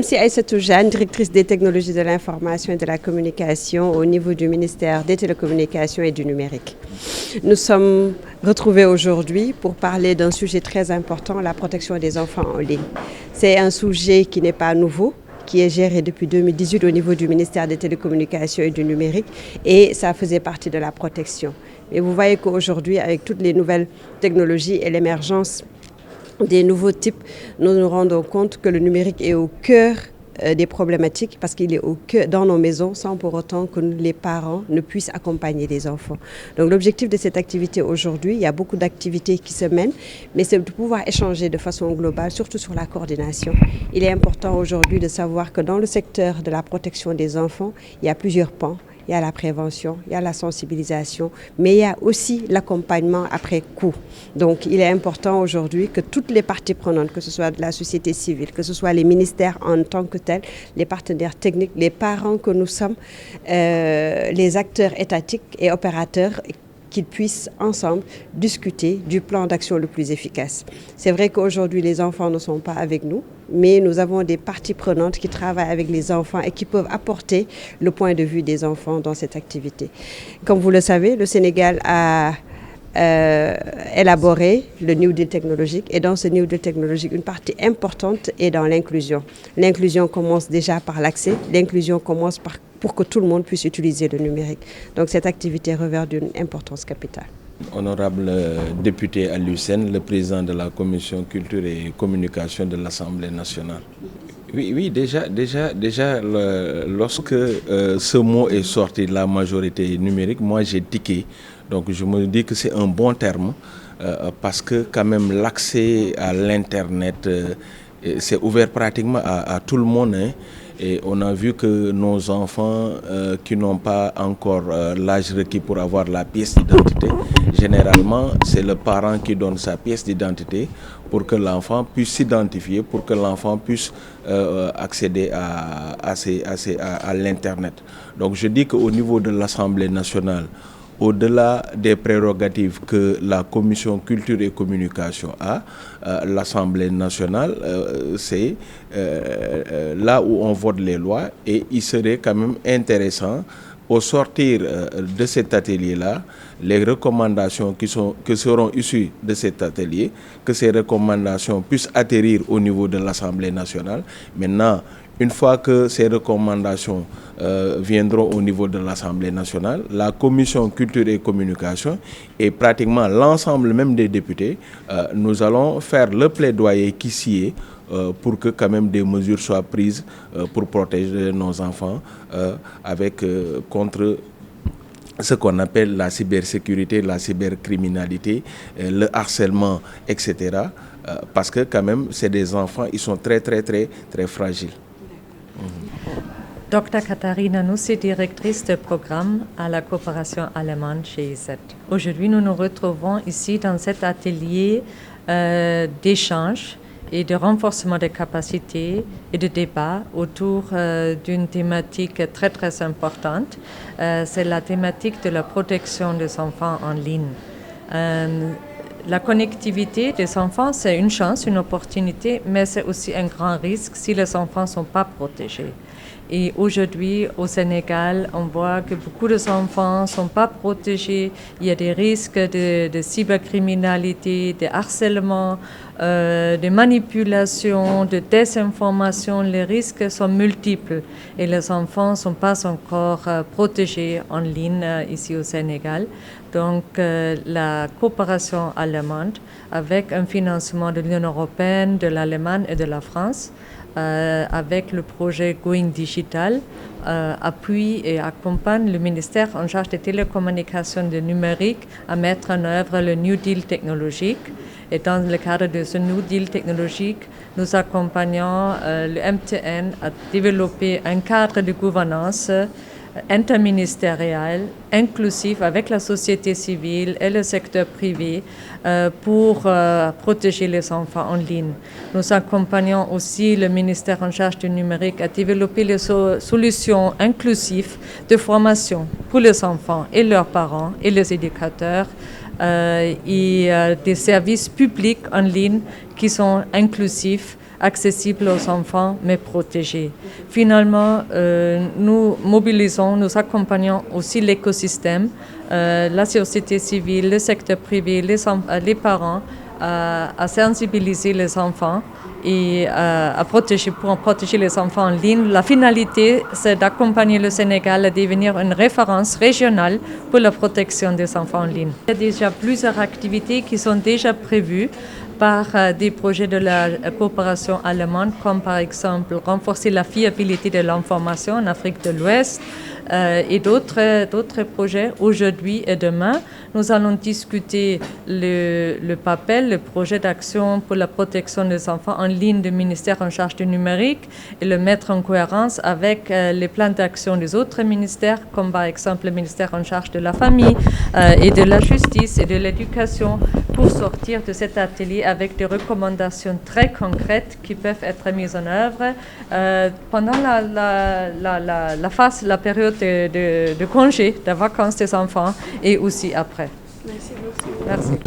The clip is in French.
ici Aïssatou Jeanne, directrice des technologies de l'information et de la communication au niveau du ministère des télécommunications et du numérique. Nous sommes retrouvés aujourd'hui pour parler d'un sujet très important, la protection des enfants en ligne. C'est un sujet qui n'est pas nouveau, qui est géré depuis 2018 au niveau du ministère des télécommunications et du numérique, et ça faisait partie de la protection. Et vous voyez qu'aujourd'hui, avec toutes les nouvelles technologies et l'émergence des nouveaux types, nous nous rendons compte que le numérique est au cœur des problématiques parce qu'il est au cœur dans nos maisons sans pour autant que les parents ne puissent accompagner les enfants. Donc l'objectif de cette activité aujourd'hui, il y a beaucoup d'activités qui se mènent, mais c'est de pouvoir échanger de façon globale, surtout sur la coordination. Il est important aujourd'hui de savoir que dans le secteur de la protection des enfants, il y a plusieurs pans. Il y a la prévention, il y a la sensibilisation, mais il y a aussi l'accompagnement après coup. Donc il est important aujourd'hui que toutes les parties prenantes, que ce soit de la société civile, que ce soit les ministères en tant que tels, les partenaires techniques, les parents que nous sommes, les acteurs étatiques et opérateurs, qu'ils puissent ensemble discuter du plan d'action le plus efficace. C'est vrai qu'aujourd'hui, les enfants ne sont pas avec nous, mais nous avons des parties prenantes qui travaillent avec les enfants et qui peuvent apporter le point de vue des enfants dans cette activité. Comme vous le savez, le Sénégal a élaboré le New Deal technologique, et dans ce New Deal technologique, une partie importante est dans l'inclusion. L'inclusion commence déjà par l'accès, l'inclusion commence pour que tout le monde puisse utiliser le numérique. Donc cette activité revêt d'une importance capitale. Honorable député Aliou Sène, le président de la commission culture et communication de l'Assemblée nationale. Oui, déjà lorsque ce mot est sorti de la majorité numérique, moi j'ai tiqué. Donc je me dis que c'est un bon terme parce que quand même l'accès à l'Internet, c'est ouvert pratiquement à tout le monde. Hein. Et on a vu que nos enfants qui n'ont pas encore l'âge requis pour avoir la pièce d'identité, généralement c'est le parent qui donne sa pièce d'identité pour que l'enfant puisse s'identifier, pour que l'enfant puisse accéder à l'Internet. Donc je dis qu'au niveau de l'Assemblée nationale, au-delà des prérogatives que la commission culture et communication a, l'Assemblée nationale, c'est là où on vote les lois, et il serait quand même intéressant, au sortir de cet atelier-là, les recommandations qui seront issues de cet atelier, que ces recommandations puissent atterrir au niveau de l'Assemblée nationale. Maintenant, une fois que ces recommandations viendront au niveau de l'Assemblée nationale, la commission culture et communication et pratiquement l'ensemble même des députés, nous allons faire le plaidoyer qui s'y est pour que quand même des mesures soient prises pour protéger nos enfants contre ce qu'on appelle la cybersécurité, la cybercriminalité, le harcèlement, etc. Parce que quand même, c'est des enfants, ils sont très fragiles. Dr Katharina Nussi, directrice de programme à la coopération allemande chez IZ. Aujourd'hui, nous nous retrouvons ici dans cet atelier d'échange et de renforcement des capacités et de débat autour d'une thématique très importante. C'est la thématique de la protection des enfants en ligne. La connectivité des enfants, c'est une chance, une opportunité, mais c'est aussi un grand risque si les enfants ne sont pas protégés. Et aujourd'hui, au Sénégal, on voit que beaucoup d'enfants ne sont pas protégés. Il y a des risques de cybercriminalité, de harcèlement, de manipulation, de désinformation. Les risques sont multiples et les enfants ne sont pas encore protégés en ligne ici au Sénégal. Donc, la coopération allemande, avec un financement de l'Union européenne, de l'Allemagne et de la France, avec le projet Going Digital, appuie et accompagne le ministère en charge des télécommunications et du numérique à mettre en œuvre le New Deal technologique. Et dans le cadre de ce New Deal technologique, nous accompagnons le MTN à développer un cadre de gouvernance interministériel, inclusif avec la société civile et le secteur privé pour protéger les enfants en ligne. Nous accompagnons aussi le ministère en charge du numérique à développer les solutions inclusives de formation pour les enfants et leurs parents et les éducateurs et des services publics en ligne qui sont inclusifs, accessibles aux enfants, mais protégés. Finalement, nous mobilisons, nous accompagnons aussi l'écosystème, la société civile, le secteur privé, les parents, à sensibiliser les enfants et pour protéger les enfants en ligne. La finalité, c'est d'accompagner le Sénégal à devenir une référence régionale pour la protection des enfants en ligne. Il y a déjà plusieurs activités qui sont déjà prévues par des projets de la coopération allemande, comme par exemple renforcer la fiabilité de l'information en Afrique de l'Ouest et d'autres projets. Aujourd'hui et demain, nous allons discuter le PAPEL, le projet d'action pour la protection des enfants en ligne du ministère en charge du numérique, et le mettre en cohérence avec les plans d'action des autres ministères, comme par exemple le ministère en charge de la famille et de la justice et de l'éducation, pour sortir de cet atelier avec des recommandations très concrètes qui peuvent être mises en œuvre pendant la période de congé, de vacances des enfants et aussi après. Merci beaucoup. Merci.